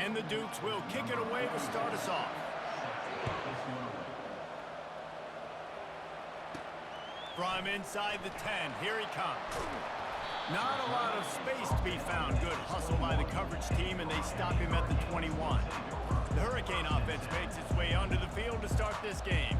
And the Dukes will kick it away to start us off. From inside the 10, here he comes. Not a lot of space to be found. Good hustle by the coverage team, and they stop him at the 21. The Hurricane offense makes its way onto the field to start this game.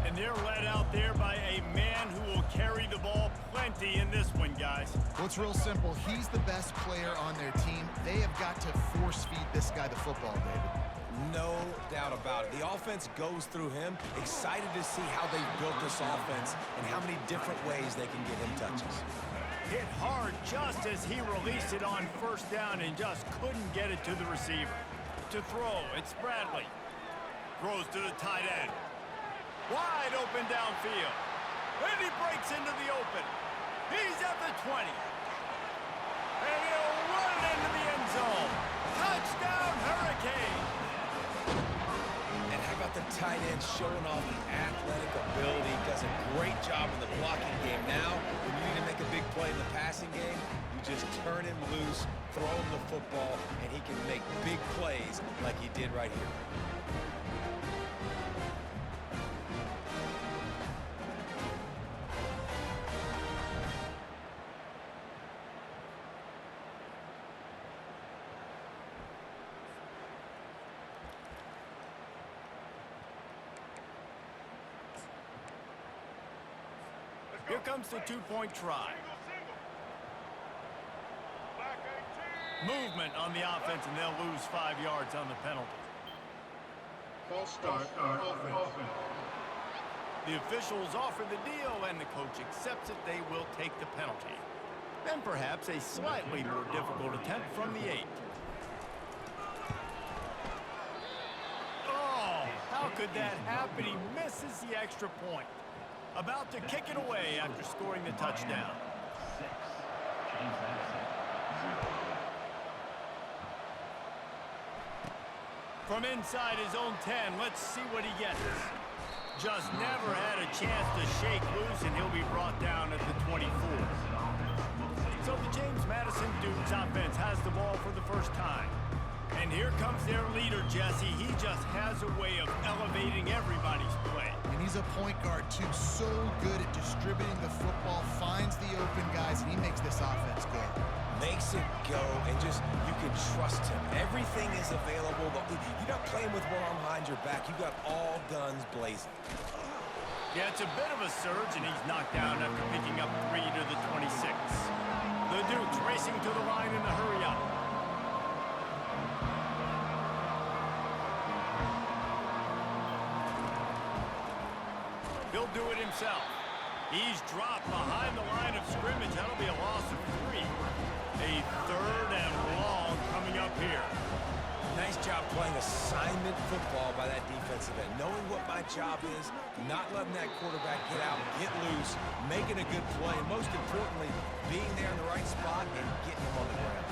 And they're led out there by a man who will carry the ball plenty in this one, guys. Well, it's real simple. He's the best player on their team. They have got to force-feed this guy the football, David. No doubt about it. The offense goes through him. Excited to see how they built this offense and how many different ways they can get him touches. Hit hard just as he released it on first down and just couldn't get it to the receiver. To throw, it's Bradley. Throws to the tight end. Wide open downfield. And he breaks into the open. He's at the 20. And he'll run it into the end zone. Touchdown, Hurricane! And how about the tight end showing off the athletic ability? Does a great job in the blocking game. Now, when you need to make a big play in the passing game, you just turn him loose, throw him the football, and he can make big plays like he did right here. Here comes the two-point try. Movement on the offense, and they'll lose 5 yards on the penalty. False start, offense. The officials offer the deal, and the coach accepts it. They will take the penalty. Then perhaps a slightly more difficult attempt from the 8. Oh, how could that happen? He misses the extra point. About to kick it away after scoring the touchdown. From inside his own 10, let's see what he gets. Just never had a chance to shake loose, and he'll be brought down at the 24. So the James Madison Dukes offense has the ball for the first time. And here comes their leader, Jesse. He just has a way of elevating everybody's play. And he's a point guard, too. So good at distributing the football, finds the open guys, and he makes this offense go. Makes it go, and just, you can trust him. Everything is available. You're not playing with one arm behind your back. You got all guns blazing. Yeah, it's a bit of a surge, and he's knocked down after picking up 3 to the 26. The Dukes racing to the line in the hurry-up. He'll do it himself. He's dropped behind the line of scrimmage. That'll be a loss of 3. A 3rd and long coming up here. Nice job playing assignment football by that defensive end. Knowing what my job is, not letting that quarterback get out, get loose, making a good play, and most importantly, being there in the right spot and getting him on the ground.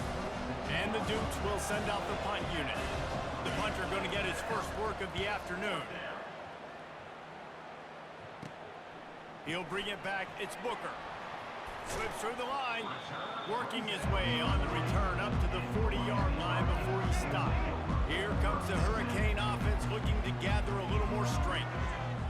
And the Dukes will send out the punt unit. The punter going to get his first work of the afternoon. He'll bring it back. It's Booker. Slips through the line. Working his way on the return up to the 40-yard line before he stopped. Here comes the Hurricane offense looking to gather a little more strength.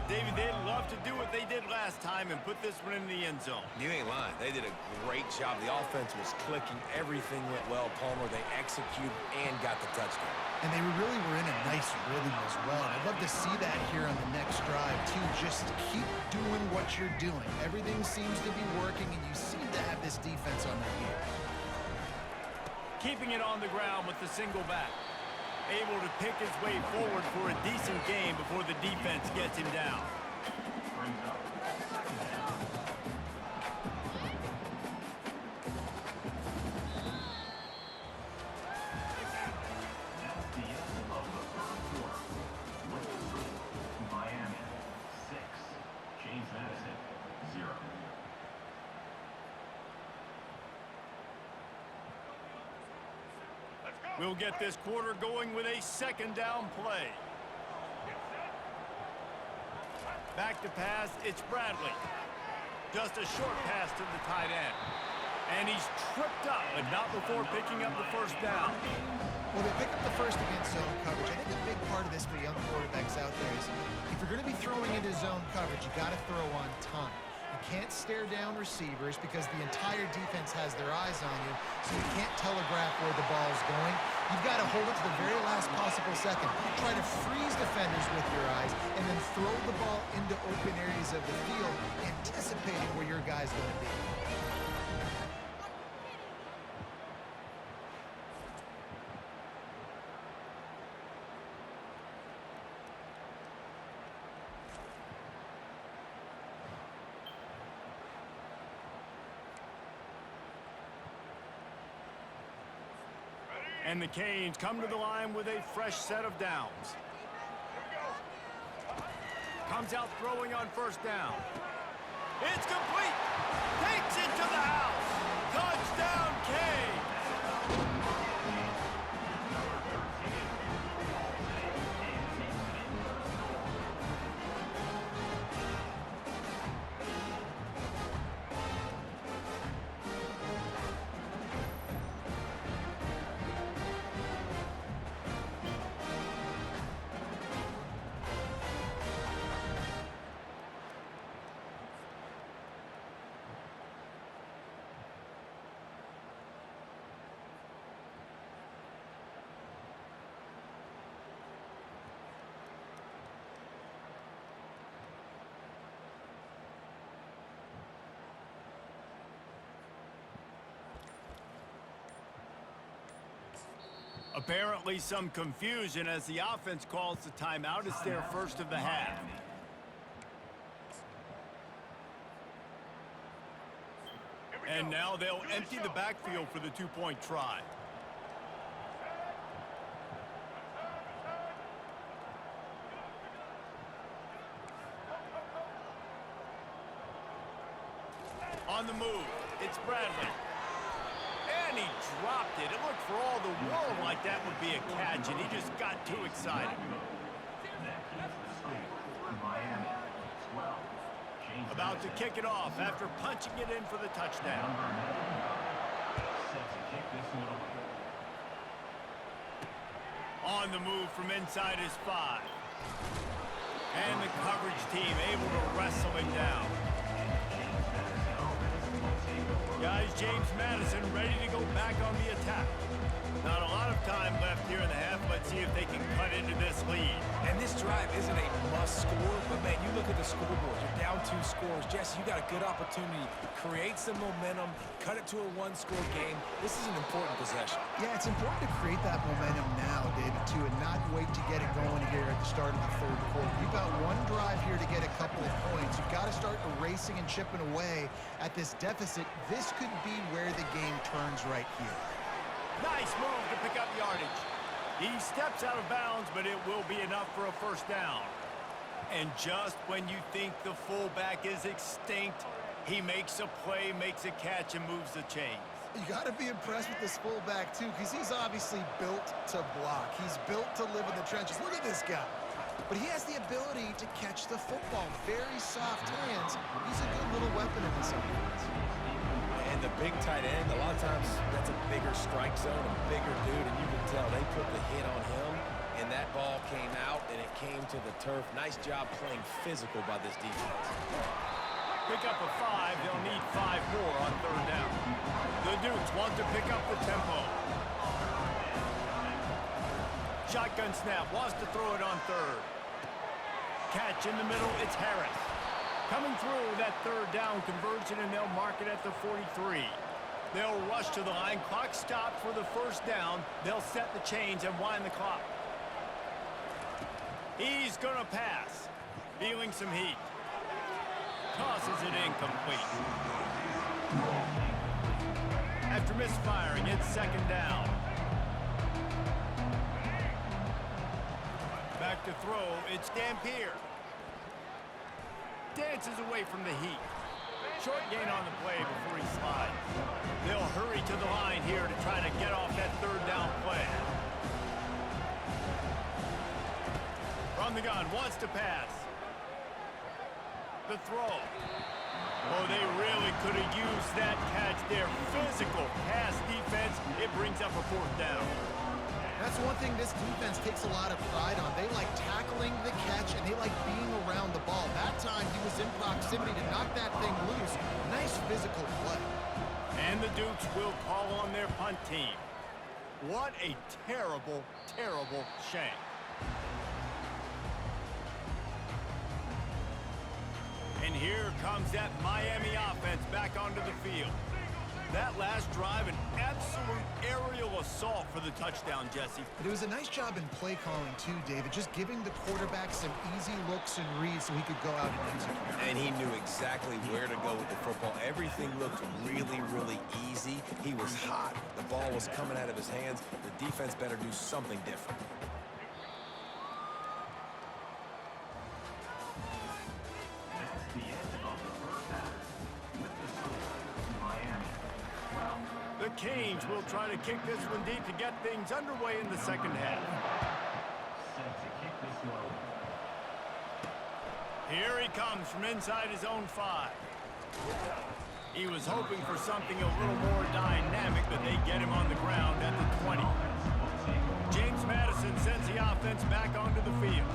David, they'd love to do what they did last time and put this one in the end zone. You ain't lying. They did a great job. The offense was clicking. Everything went well, Palmer. They executed and got the touchdown. And they really were in a nice rhythm as well. And I'd love to see that here on the next drive, too. Just keep doing what you're doing. Everything seems to be working, and you seem to have this defense on their heels. Keeping it on the ground with the single back. Able to pick his way forward for a decent game before the defense gets him down. We'll get this quarter going with a second down play. Back to pass, it's Bradley. Just a short pass to the tight end. And he's tripped up, but not before picking up the first down. Well, they pick up the first against zone coverage. I think a big part of this for young quarterbacks out there is if you're going to be throwing into zone coverage, you got to throw on time. You can't stare down receivers because the entire defense has their eyes on you, so you can't telegraph where the ball's going. You've got to hold it to the very last possible second. Try to freeze defenders with your eyes, and then throw the ball into open areas of the field, anticipating where your guy's going to be. And the Canes come to the line with a fresh set of downs. Comes out throwing on first down. It's complete. Takes it to the house. Touchdown, Canes. Apparently some confusion as the offense calls the timeout. It's their first of the half. And now they'll empty the backfield for the two-point try. On the move, it's Bradley. And he dropped it. It looked for all the world like that would be a catch, and he just got too excited. About to kick it off after punching it in for the touchdown. On the move from inside his 5. And the coverage team able to wrestle him down. Guys, James Madison ready to go back on the attack. Not a lot of time left here in the half. Let's see if they can cut into this lead. And this drive isn't a must score, but man, you look at the scoreboard. You're down 2 scores. Jesse, you got a good opportunity. Create some momentum. Cut it to a 1-score game. This is an important possession. Yeah, it's important to create that momentum now, David, too, and not wait to get it going here at the start of the third quarter. You've got one drive here to get a couple of points. You've got to start erasing and chipping away at this deficit. This could be where the game turns right here. Nice move to pick up yardage. He steps out of bounds, but it will be enough for a first down. And just when you think the fullback is extinct, he makes a play, makes a catch, and moves the chains. You got to be impressed with this fullback, too, because he's obviously built to block. He's built to live in the trenches. Look at this guy. But he has the ability to catch the football. Very soft hands. He's a good little weapon in this offense. And the big tight end, a lot of times that's a bigger strike zone, a bigger dude, and you can tell they put the hit on him, and that ball came out, and it came to the turf. Nice job playing physical by this defense. Pick up a 5. They'll need 5 more on third down. The Dukes want to pick up the tempo. Shotgun snap, wants to throw it on third. Catch in the middle, it's Harris. Coming through that third down conversion, and they'll mark it at the 43. They'll rush to the line. Clock stopped for the first down. They'll set the chains and wind the clock. He's going to pass. Feeling some heat. Tosses it incomplete. After misfiring, it's second down. Back to throw, it's Dampier. Dances away from the heat. Short gain on the play before he slides. They'll hurry to the line here to try to get off that third down play. From the gun, wants to pass. The throw. Oh, they really could have used that catch there. Physical pass defense. It brings up a fourth down. That's one thing this defense takes a lot of pride on. They like tackling the catch, and they like being around the ball. That time, he was in proximity to knock that thing loose. Nice physical play. And the Dukes will call on their punt team. What a terrible, terrible shank. And here comes that Miami offense back onto the field. That last drive, an absolute aerial assault for the touchdown, Jesse. But it was a nice job in play calling, too, David. Just giving the quarterback some easy looks and reads so he could go out and execute. And he knew exactly where to go with the football. Everything looked really, really easy. He was hot. The ball was coming out of his hands. The defense better do something different. The Canes will try to kick this one deep to get things underway in the second half. Here he comes from inside his own 5. He was hoping for something a little more dynamic, but they get him on the ground at the 20. James Madison sends the offense back onto the field.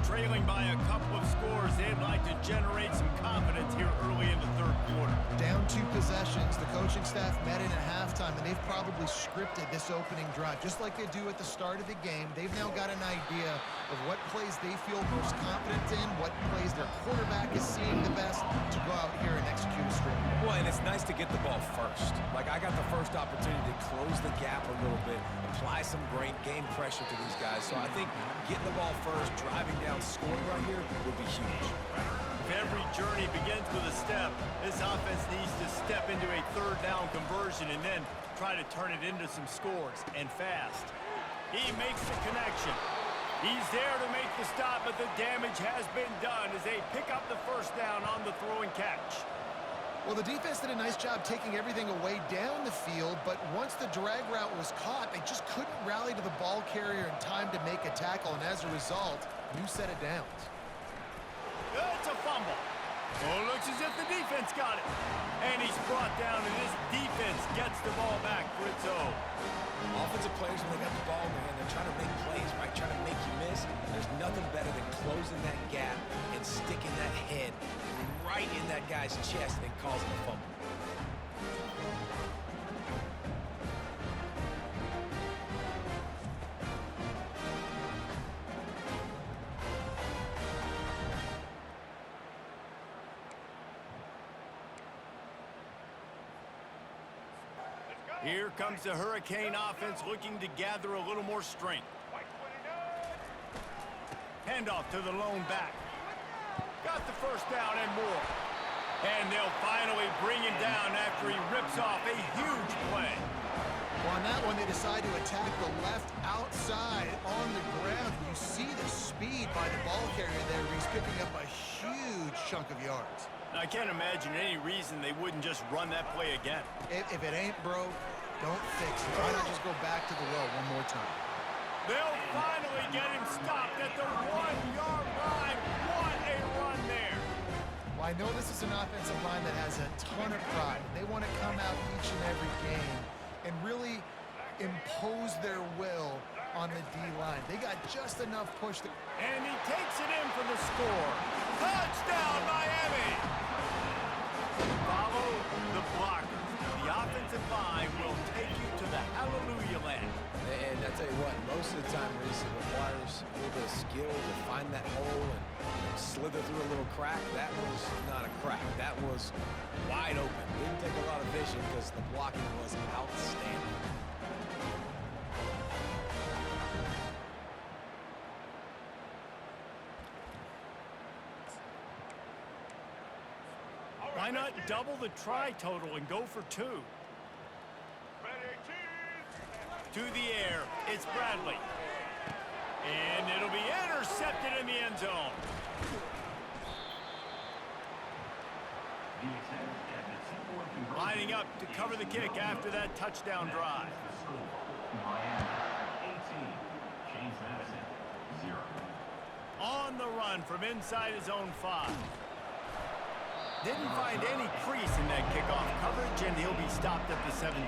Trailing by a couple of scores, they'd like to generate some confidence here early in the third quarter. Down 2 possessions, the coaching staff met in at halftime, and they've probably scripted this opening drive. Just like they do at the start of the game, they've now got an idea of what plays they feel most confident in, what plays their quarterback is seeing the best to go out here and execute a script. Well, and it's nice to get the ball first. Like, I got the first opportunity to close the gap a little bit, apply some great game pressure to these guys. So I think getting the ball first, driving down, scoring right here would be huge. If every journey begins with a step, this offense needs to step into a third down conversion and then try to turn it into some scores, and fast. He makes the connection. He's there to make the stop, but the damage has been done as they pick up the first down on the throw and catch. Well, the defense did a nice job taking everything away down the field, but once the drag route was caught, they just couldn't rally to the ball carrier in time to make a tackle, and as a result, new set of downs. It's a fumble. Oh, looks as if the defense got it. And he's brought down, and this defense gets the ball back for its own. Offensive players, when they got the ball in their hand, they're trying to make plays, right? Trying to make you miss. There's nothing better than closing that gap and sticking that head right in that guy's chest and causing a fumble. Here comes the Hurricane offense looking to gather a little more strength. Handoff to the lone back. Got the first down and more. And they'll finally bring him down after he rips off a huge play. Well, on that one, they decide to attack the left outside on the ground. You see the speed by the ball carrier there. He's picking up a huge chunk of yards. I can't imagine any reason they wouldn't just run that play again. If it ain't broke, don't fix it. Why not just go back to the well one more time? They'll finally get him stopped at the 1-yard line. What a run there. Well, I know this is an offensive line that has a ton of pride. They want to come out each and every game and really impose their will on the D-line. They got just enough push. And he takes it in for the score. Touchdown, Miami! Follow the blockers. The offensive line will take you to the hallelujah land. And I tell you what, most of the time, Reese, it requires a little bit of skill to find that hole and slither through a little crack. That was not a crack. That was wide open. Didn't take a lot of vision because the blocking was outstanding. Why not double the try total and go for 2? To the air, it's Bradley. And it'll be intercepted in the end zone. Lining up to cover the kick after that touchdown drive. On the run from inside his own 5. Didn't find any crease in that kickoff coverage, and he'll be stopped at the 17.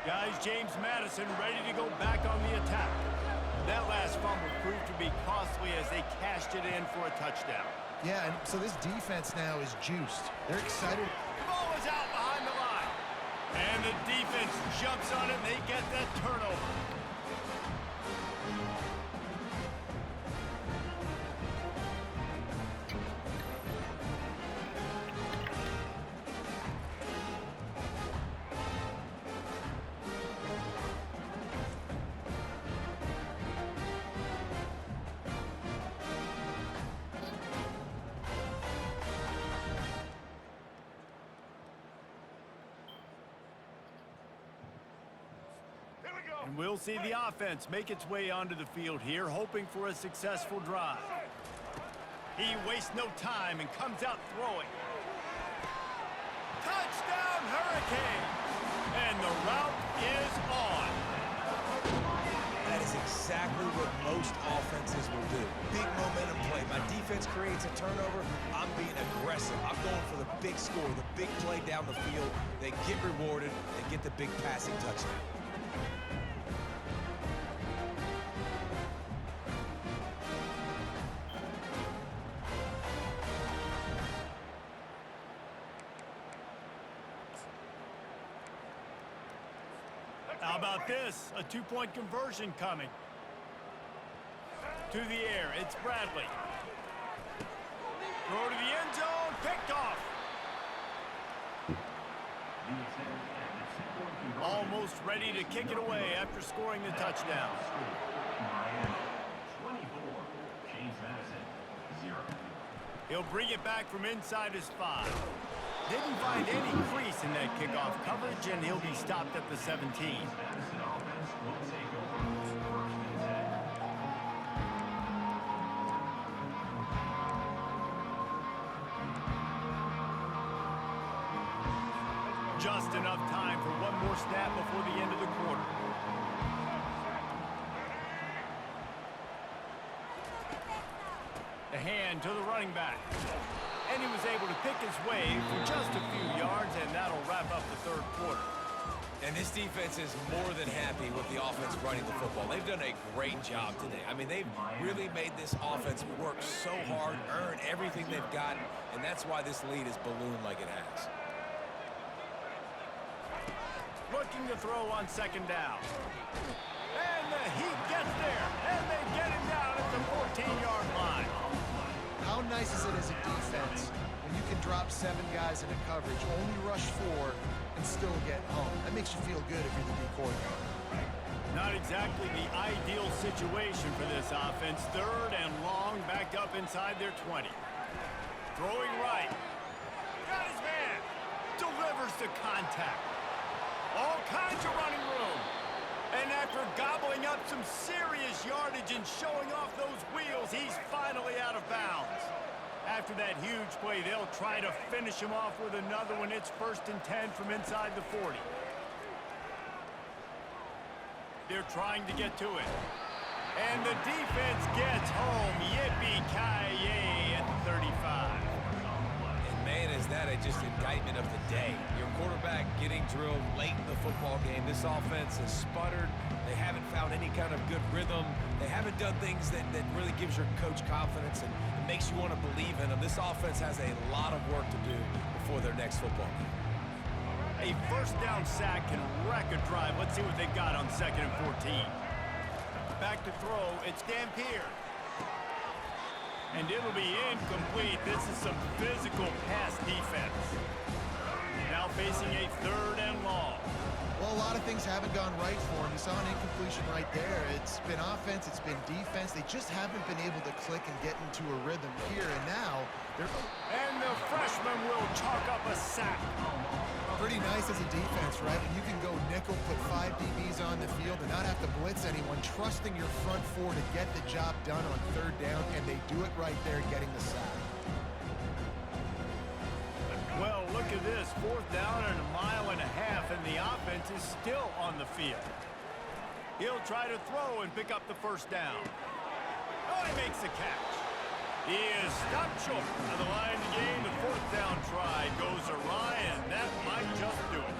Guys, James Madison ready to go back on the attack. That last fumble proved to be costly as they cashed it in for a touchdown. Yeah, and so this defense now is juiced. They're excited. The ball is out behind the line. And the defense jumps on it, and they get that turnover. And we'll see the offense make its way onto the field here, hoping for a successful drive. He wastes no time and comes out throwing. Touchdown, Hurricane! And the route is on. That is exactly what most offenses will do. Big momentum play. My defense creates a turnover. I'm being aggressive. I'm going for the big score, the big play down the field. They get rewarded. They get the big passing touchdown. How about this? A two-point conversion coming. To the air, it's Bradley. Throw to the end zone, picked off. Almost ready to kick it away after scoring the touchdown. He'll bring it back from inside his 5. Didn't find any crease in that kickoff coverage, and he'll be stopped at the 17. Just enough time for one more snap before the end of the quarter. The hand to the running back. And he was able to pick his way for just a few yards, and that'll wrap up the third quarter. And this defense is more than happy with the offense running the football. They've done a great job today. I mean, they've really made this offense work so hard, earn everything they've got, and that's why this lead is ballooned like it has. Looking to throw on second down. And the Heat gets there, and they get him down at the 14-yard line. How nice is it as a defense when you can drop 7 guys in a coverage, only rush 4, and still get home? That makes you feel good if you're the D coordinator. Not exactly the ideal situation for this offense. Third and long, back up inside their 20. Throwing right. Got his man. Delivers the contact. All kinds of running room. And after gobbling up some serious yardage and showing off those wheels, he's finally out of bounds. After that huge play, they'll try to finish him off with another one. It's 1st and 10 from inside the 40. They're trying to get to it. And the defense gets home. Yippee-ki-yay at the 35. Man, is that just indictment of the day. Your quarterback getting drilled late in the football game. This offense has sputtered. They haven't found any kind of good rhythm. They haven't done things that really gives your coach confidence and makes you want to believe in them. This offense has a lot of work to do before their next football game. A first down sack can wreck a drive. Let's see what they've got on 2nd and 14. Back to throw. It's Dampier. And it'll be incomplete. This is some physical pass defense. Now facing a 3rd and long. Well, a lot of things haven't gone right for him. You saw an incompletion right there. It's been offense, it's been defense. They just haven't been able to click and get into a rhythm here. And now they're... And the freshman will chalk up a sack. Pretty nice as a defense, right? When you can go nickel, put 5 DBs on the field and not have to blitz anyone, trusting your front 4 to get the job done on 3rd down, and they do it right there, getting the sack. Well, look at this. 4th down and 1.5 miles, and the offense is still on the field. He'll try to throw and pick up the 1st down. Oh, he makes the catch. He is stopped short of the line of the game. The 4th down try goes awry, and that might just do it.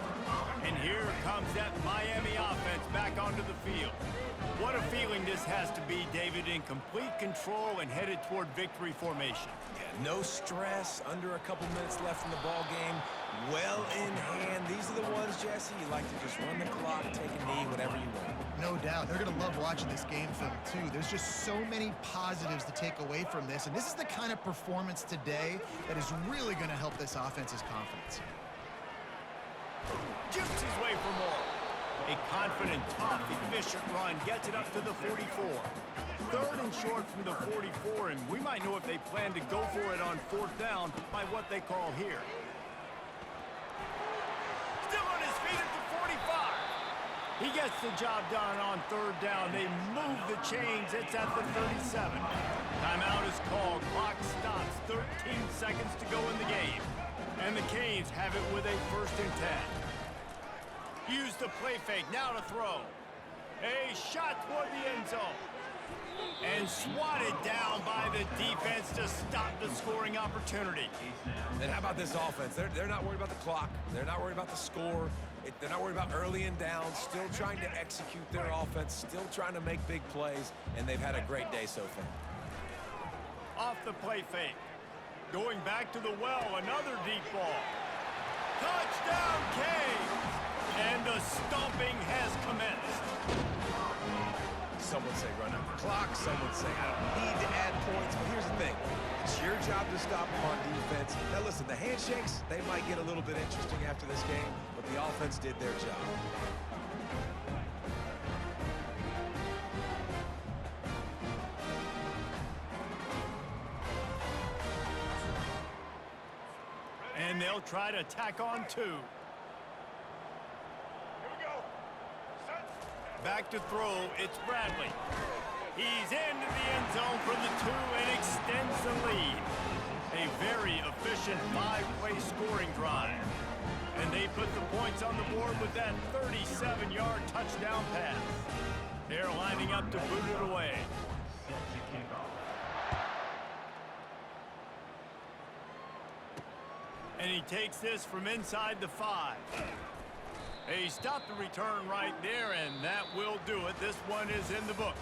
And here comes that Miami offense back onto the field. What a feeling this has to be, David, in complete control and headed toward victory formation. Yeah, no stress, under a couple minutes left in the ball game, well in hand. These are the ones, Jesse, you like to just run the clock, take a knee, whatever you want. No doubt. They're going to love watching this game film, too. There's just so many positives to take away from this, and this is the kind of performance today that is really going to help this offense's confidence. Jukes his way for more. A confident, tough, efficient run gets it up to the 44. 3rd and short from the 44, and we might know if they plan to go for it on 4th down by what they call here. Still on his feet at the 45. He gets the job done on 3rd down. They move the chains. It's at the 37. Timeout is called. Clock stops. 13 seconds to go in the game. And the Canes have it with a 1st and 10. Use the play fake. Now to throw. A shot toward the end zone. And swatted down by the defense to stop the scoring opportunity. And how about this offense? They're not worried about the clock. They're not worried about the score. They're not worried about early and down. Still trying to execute their offense. Still trying to make big plays. And they've had a great day so far. Off the play fake. Going back to the well. Another deep ball. Touchdown, Canes! And the stomping has commenced. Some would say run out the clock. Some would say I don't need to add points. But here's the thing. It's your job to stop them on defense. Now listen, the handshakes, they might get a little bit interesting after this game, but the offense did their job. And they'll try to tack on 2. Back to throw, it's Bradley. He's into the end zone for the 2 and extends the lead. A very efficient 5-play scoring drive. And they put the points on the board with that 37-yard touchdown pass. They're lining up to boot it away. And he takes this from inside the 5. He stopped the return right there, and that will do it. This one is in the book.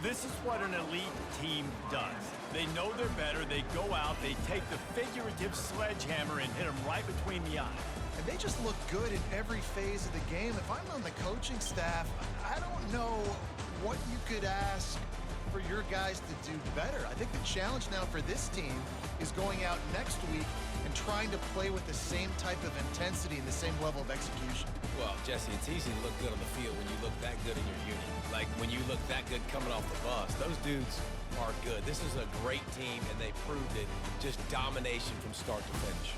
This is what an elite team does. They know they're better. They go out, they take the figurative sledgehammer and hit them right between the eyes. And they just look good in every phase of the game. If I'm on the coaching staff, I don't know what you could ask for your guys to do better. I think the challenge now for this team is going out next week and trying to play with the same type of intensity and the same level of execution. Well, Jesse, it's easy to look good on the field when you look that good in your unit. Like when you look that good coming off the bus. Those dudes are good. This is a great team, and they proved it. Just domination from start to finish.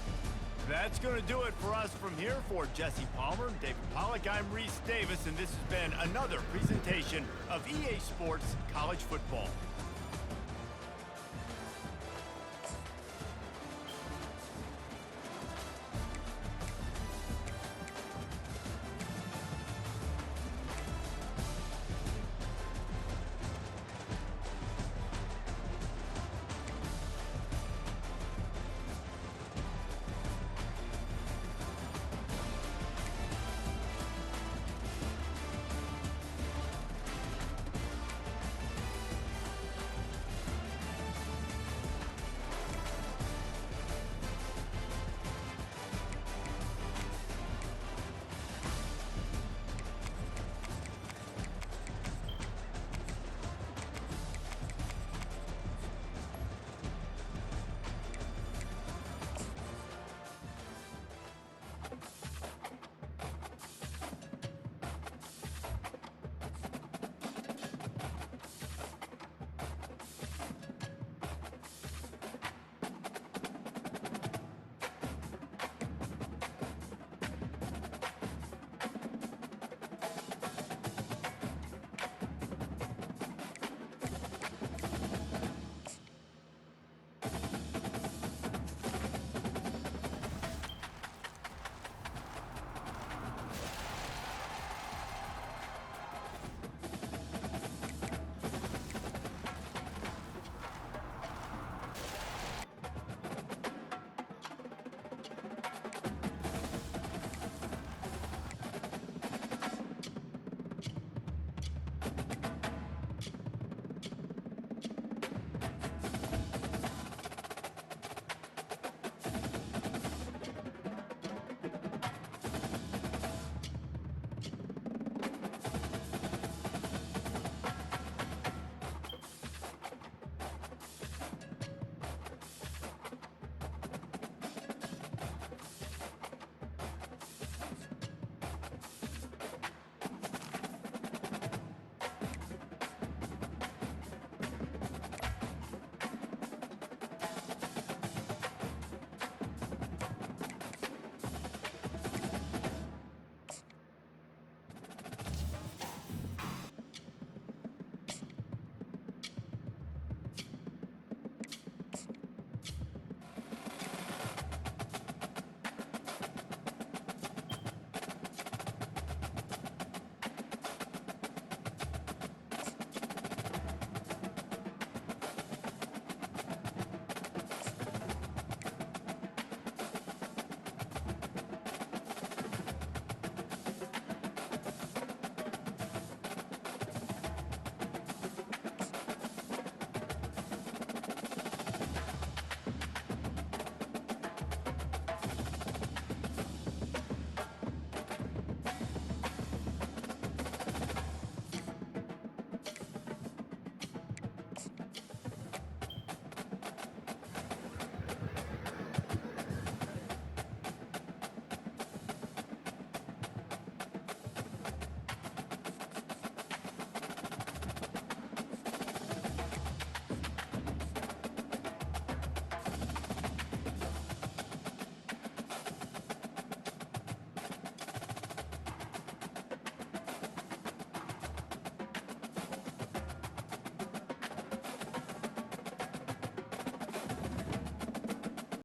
That's going to do it for us from here. For Jesse Palmer, David Pollack, I'm Reese Davis, and this has been another presentation of EA Sports College Football.